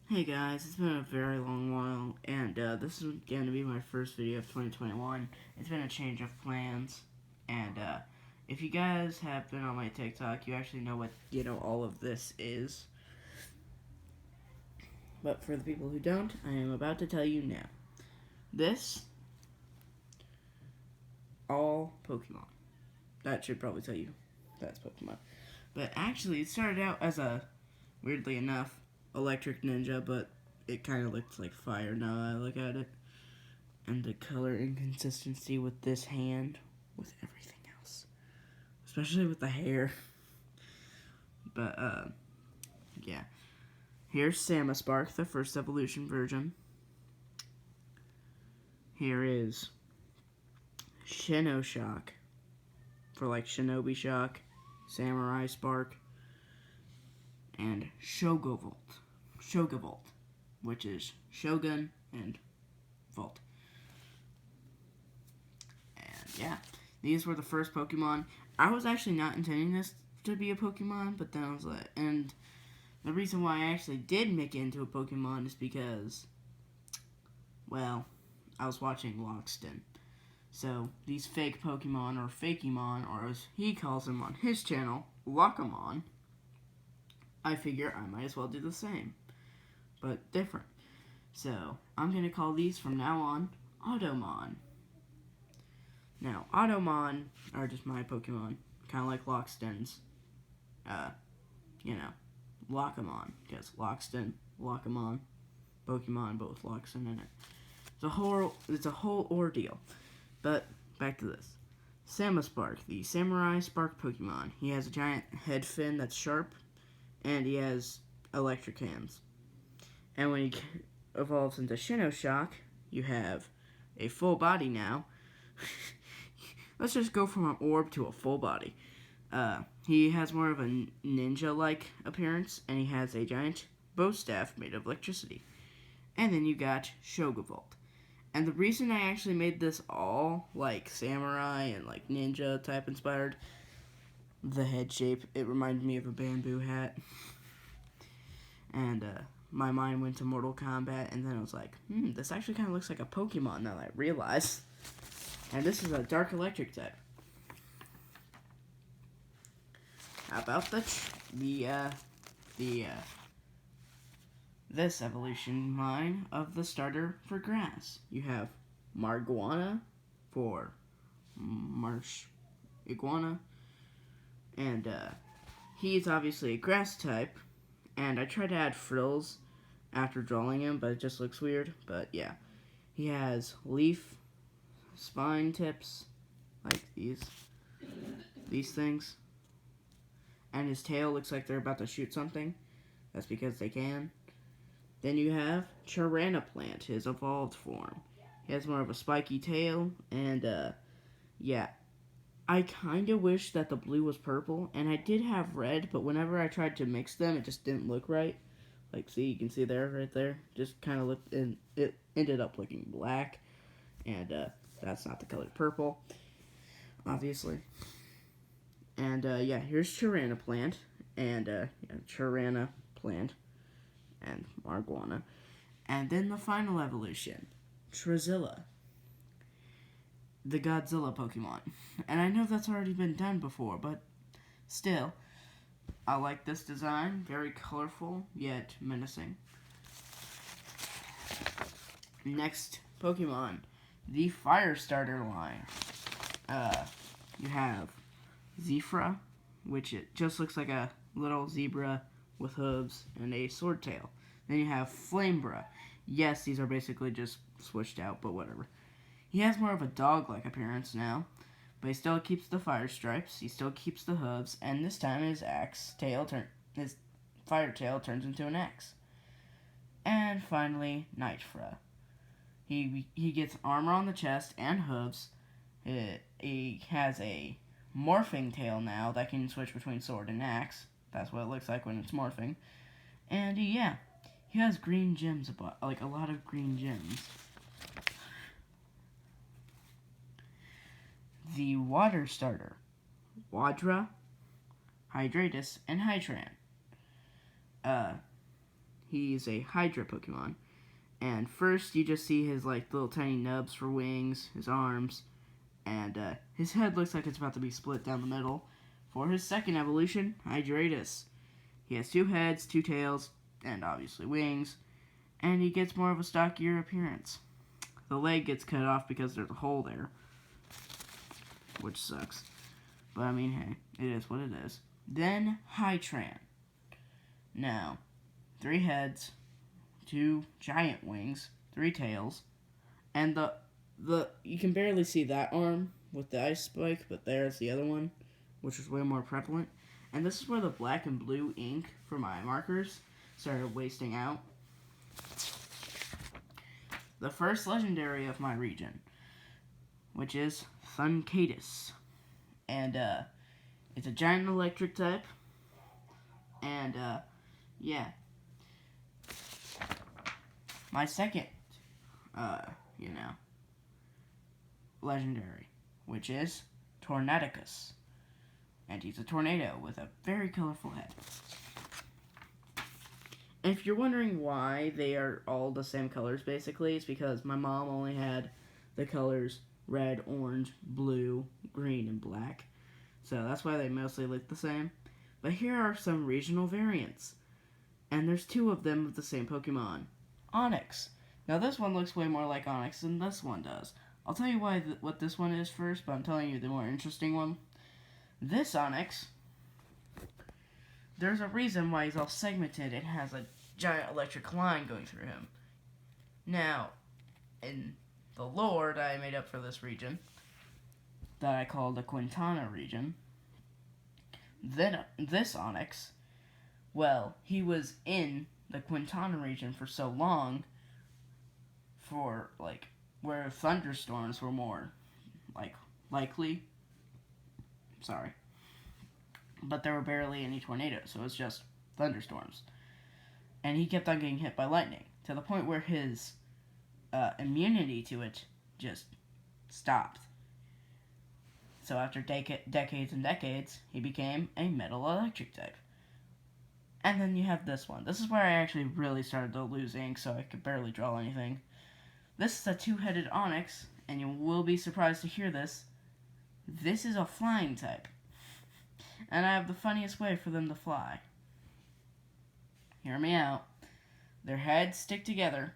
Hey guys, it's been a very long while, and this is going to be my first video of 2021. It's been a change of plans, and if you guys have been on my TikTok, you actually know what, all of this is. But for the people who don't, I am about to tell you now. This, all Pokemon. That should probably tell you that's Pokemon. But actually, it started out as a, weirdly enough, electric ninja, but it kind of looks like fire now that I look at it. And the color inconsistency with this hand, with everything else, especially with the hair. But yeah, here's Samuspark, the first evolution version. Here is Shinoshock, for like Shinobi Shock, Samurai Spark, and Shogavolt, which is Shogun and Volt. And yeah, these were the first Pokemon. I was actually not intending this to be a Pokemon, but then I was like, and the reason why I actually did make it into a Pokemon is because, well, I was watching Loxton. So these fake Pokemon, or Fakemon, or as he calls them on his channel, Lockamon, I figure I might as well do the same, but different. So I'm going to call these from now on Automon. Now, Automon are just my Pokemon, kind of like Loxton's, Lockamon, because Loxton, Lockamon, Pokemon, both Loxton in it. It's a whole ordeal. But back to this. Samuspark, the Samurai Spark Pokemon. He has a giant head fin that's sharp, and he has electric hands. And when he evolves into Shinoshock, you have a full body now. Let's just go from an orb to a full body. He has more of a ninja-like appearance, and he has a giant bow staff made of electricity. And then you got Shogavolt. And the reason I actually made this all like samurai and like ninja type inspired, the head shape, it reminded me of a bamboo hat. And my mind went to Mortal Kombat, and then I was like, this actually kind of looks like a Pokemon now that I realize. And this is a dark electric type. How about this evolution line of the starter for grass? You have Marguana for Marsh Iguana, and he's obviously a grass type, and I tried to add frills after drawing him, but it just looks weird. But yeah, he has leaf spine tips, like these things, and his tail looks like they're about to shoot something. That's because they can. Then you have Plant, his evolved form. He has more of a spiky tail, and yeah, I kind of wish that the blue was purple, and I did have red, but whenever I tried to mix them, it just didn't look right. Like, see, you can see there, right there, just kind of looked, and it ended up looking black, and that's not the color purple, obviously. And yeah, here's Plant, and Plant, and Marguana. And then the final evolution, Trizilla, the Godzilla Pokemon. And I know that's already been done before, but still, I like this design. Very colorful, yet menacing. Next Pokemon, the Firestarter line. You have Zephyra, which it just looks like a little zebra with hooves and a sword tail. Then you have Flamebra. Yes, these are basically just switched out, but whatever. He has more of a dog-like appearance now, but he still keeps the fire stripes, he still keeps the hooves, and this time his fire tail turns into an axe. And finally, Nitefra. He gets armor on the chest and hooves. He has a morphing tail now that can switch between sword and axe. That's what it looks like when it's morphing. And yeah, he has green gems, like a lot of green gems. The water starter, Wadra, Hydratus, and Hydran. he's a Hydra Pokemon. And first, you just see his like little tiny nubs for wings, his arms, and his head looks like it's about to be split down the middle. For his second evolution, Hydratus. He has 2 heads, 2 tails, and obviously wings, and he gets more of a stockier appearance. The leg gets cut off because there's a hole there, which sucks. But I mean, hey, it is what it is. Then Hytran. Now, 3 heads, 2 giant wings, 3 tails, and the you can barely see that arm with the ice spike, but there's the other one, which is way more prevalent. And this is where the black and blue ink for my markers started wasting out. The first legendary of my region, which is Thunkadis. And it's a giant electric type. And yeah. My second legendary, which is Tornadicus. And he's a tornado with a very colorful head. If you're wondering why they are all the same colors, basically, it's because my mom only had the colors red, orange, blue, green, and black. So that's why they mostly look the same. But here are some regional variants. And there's 2 of them of the same Pokemon. Onix. Now this one looks way more like Onix than this one does. I'll tell you what this one is first, but I'm telling you the more interesting one. This Onix, there's a reason why he's all segmented and has a giant electric line going through him. Now, in the lore that I made up for this region, that I call the Quintana region, then this Onix, well, he was in the Quintana region for so long, for, like, where thunderstorms were more, like, likely. Sorry. But there were barely any tornadoes, so it was just thunderstorms. And he kept on getting hit by lightning, to the point where his immunity to it just stopped. So after decades and decades, he became a metal electric type. And then you have this one. This is where I actually really started to lose ink, so I could barely draw anything. This is a 2-headed Onix, and you will be surprised to hear this. This is a flying type. And I have the funniest way for them to fly. Hear me out. Their heads stick together.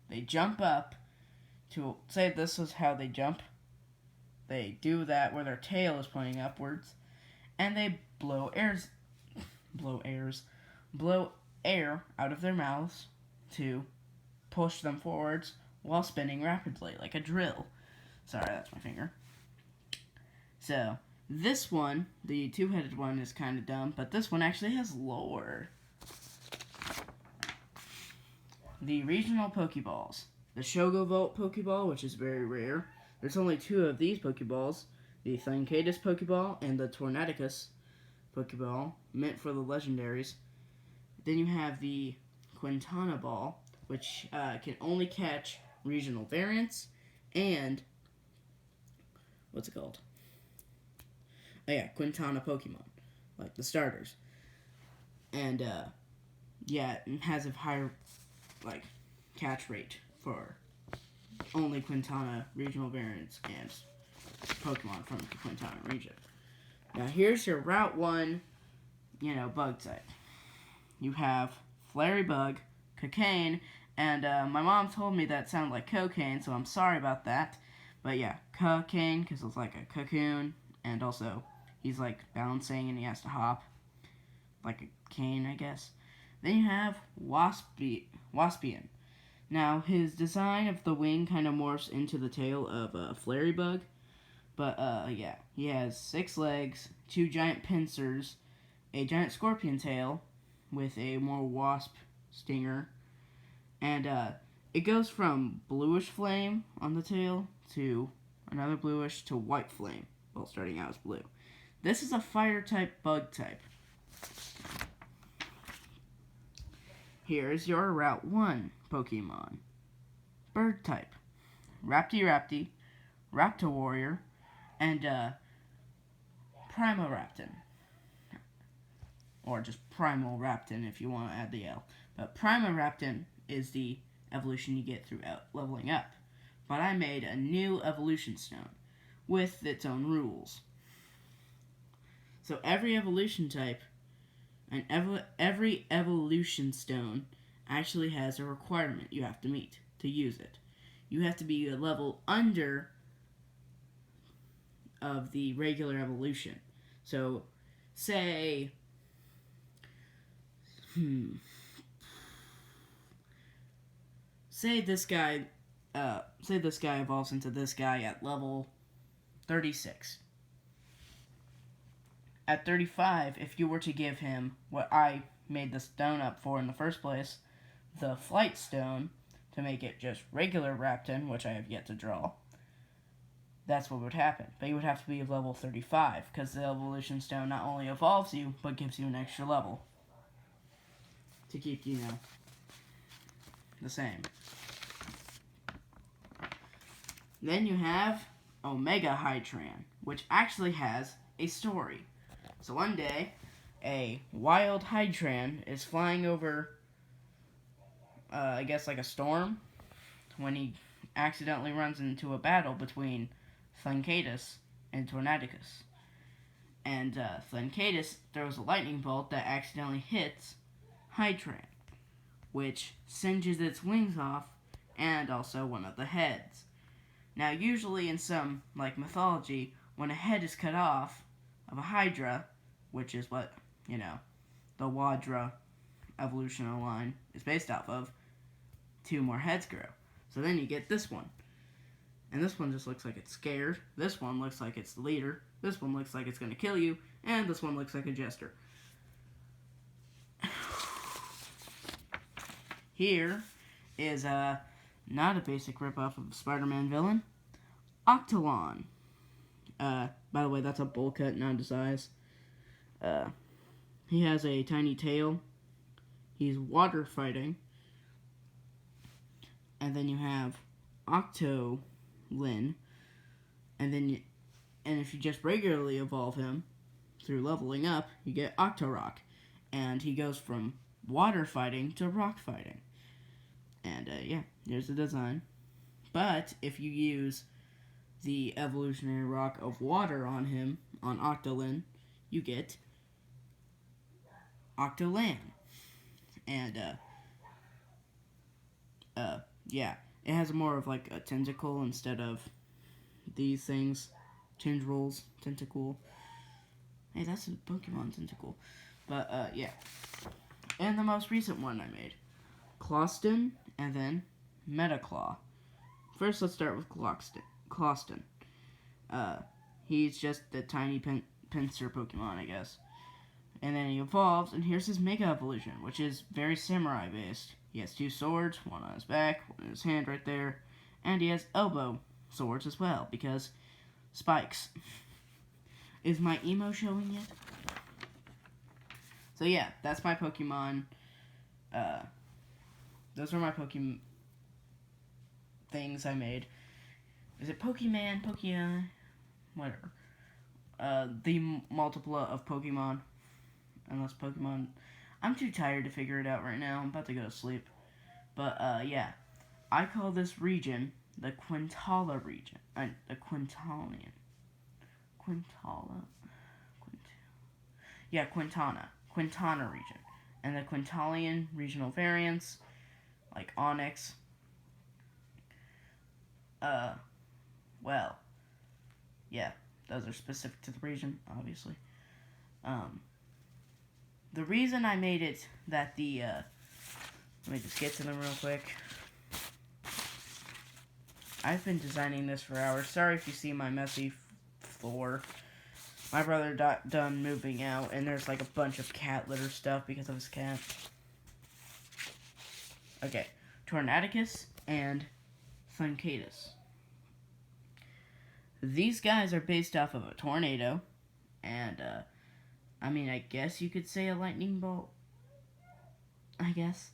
They jump up to, say this is how they jump. They do that where their tail is pointing upwards. And they blow air out of their mouths to push them forwards while spinning rapidly, like a drill. Sorry, that's my finger. So, this one, the 2-headed one, is kind of dumb, but this one actually has lore. The regional Pokeballs. The Shogovolt Pokeball, which is very rare. There's only 2 of these Pokeballs. The Thunkadis Pokeball and the Tornadicus Pokeball, meant for the legendaries. Then you have the Quintana Ball, which can only catch regional variants, and what's it called? Oh yeah, Quintana Pokemon, like the starters. And yeah, it has a higher like catch rate for only Quintana regional variants and Pokemon from the Quintana region. Now here's your Route 1, bug type. You have Flary Bug, Cocaine, and my mom told me that sounded like cocaine, so I'm sorry about that. But yeah, Cocaine, because it's like a cocoon, and also he's like bouncing and he has to hop, like a cane, I guess. Then you have Waspian. Now, his design of the wing kind of morphs into the tail of a Flary Bug. But, yeah, he has 6 legs, 2 giant pincers, a giant scorpion tail with a more wasp stinger, and it goes from bluish flame on the tail to another bluish to white flame, well, starting out as blue. This is a fire-type bug type. Here's your Route 1 Pokemon. Bird type. Rapti, Raptor Warrior, and Primoraptin. Or just Primal Raptin if you want to add the L. But Primaraptor is the evolution you get through leveling up. But I made a new evolution stone with its own rules. So every evolution type and every evolution stone actually has a requirement you have to meet to use it. You have to be a level under of the regular evolution. So, say this guy evolves into this guy at level 36. At 35, if you were to give him what I made the stone up for in the first place, the flight stone, to make it just regular Raptor, which I have yet to draw, that's what would happen. But you would have to be level 35, because the evolution stone not only evolves you, but gives you an extra level to keep, the same. Then you have Omega Hydran, which actually has a story. So one day, a wild Hydran is flying over, I guess like a storm, when he accidentally runs into a battle between Thuncatus and Tornadicus. And Thuncatus throws a lightning bolt that accidentally hits Hydran, which singes its wings off and also one of the heads. Now, usually in some, mythology, when a head is cut off of a Hydra, which is what, the Wadra evolutionary line is based off of, 2 more heads grow. So then you get this one. And this one just looks like it's scared. This one looks like it's the leader. This one looks like it's going to kill you. And this one looks like a jester. Here is not a basic ripoff of a Spider-Man villain. Octolon. By the way, that's a bowl cut, not a size. He has a tiny tail. He's water fighting. And then you have Octolin. And if you just regularly evolve him through leveling up, you get Octorok. And he goes from water fighting to rock fighting. And here's the design. But if you use the evolutionary rock of water on him, on Octolin, you get Octolan. And it has more of like a tentacle instead of these things. Tendrils, tentacle. Hey, that's a Pokemon tentacle. But and the most recent one I made, Closton, and then Metaclaw. First, let's start with Closton. He's just the tiny pincer Pokemon, I guess. And then he evolves, and here's his Mega Evolution, which is very samurai-based. He has 2 swords, one on his back, one in his hand right there, and he has elbow swords as well, because spikes. Is my emo showing yet? So yeah, that's my Pokemon. Those are my Pokemon things I made. Is it Pokemon? Whatever. The multipla of Pokemon. Unless Pokemon... I'm too tired to figure it out right now. I'm about to go to sleep. But, yeah. I call this region the Quintala region. The Quintalian. Quintana region. And the Quintalian regional variants, like Onyx. Well, yeah, those are specific to the region, obviously. The reason I made it that the, let me just get to them real quick. I've been designing this for hours. Sorry if you see my messy floor. My brother done moving out, and there's like a bunch of cat litter stuff because of his cat. Okay, Tornadicus and Thuncatus. These guys are based off of a tornado, and, I guess you could say a lightning bolt. I guess.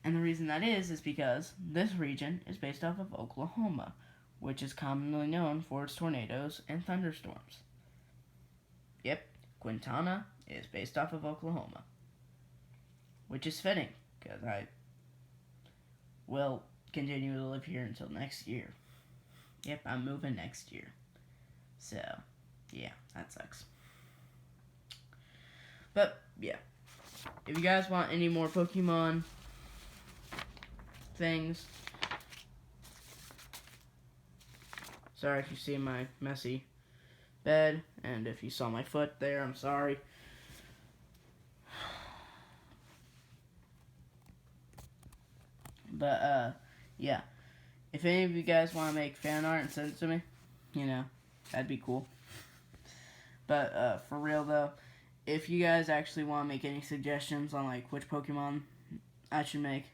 And the reason that is because this region is based off of Oklahoma, which is commonly known for its tornadoes and thunderstorms. Yep, Quintana is based off of Oklahoma. Which is fitting, because I will continue to live here until next year. Yep, I'm moving next year. So, yeah, that sucks. But, yeah. If you guys want any more Pokemon things, sorry if you see my messy bed, and if you saw my foot there, I'm sorry. But, yeah. If any of you guys want to make fan art and send it to me, that'd be cool. But, for real though, if you guys actually want to make any suggestions on, like, which Pokemon I should make,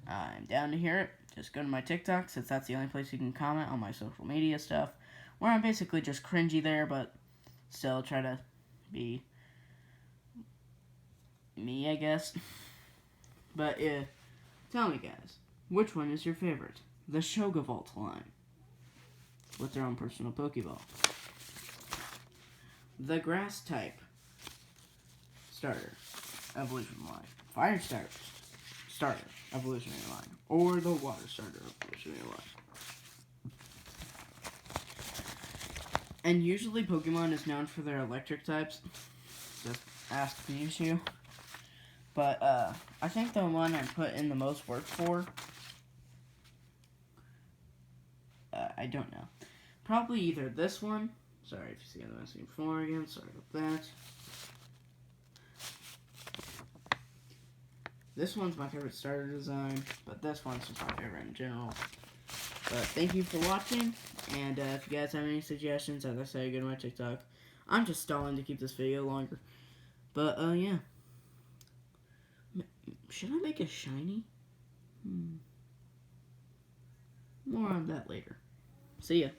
I'm down to hear it. Just go to my TikTok, since that's the only place you can comment on my social media stuff, where I'm basically just cringy there, but still try to be me, I guess. But, tell me, guys, which one is your favorite? The Shogavolt line, with their own personal Pokeball. The Grass type starter evolution line. Fire starter evolutionary line. Or the Water starter evolutionary line. And usually Pokemon is known for their electric types. Just ask Pikachu. But, I think the one I put in the most work for, I don't know. Probably either this one. Sorry if you see the messing before again. Sorry about that. This one's my favorite starter design, but this one's just my favorite in general. But thank you for watching, and if you guys have any suggestions, as I say, go to my TikTok. I'm just stalling to keep this video longer. But, yeah. Should I make a shiny? More on that later. See ya.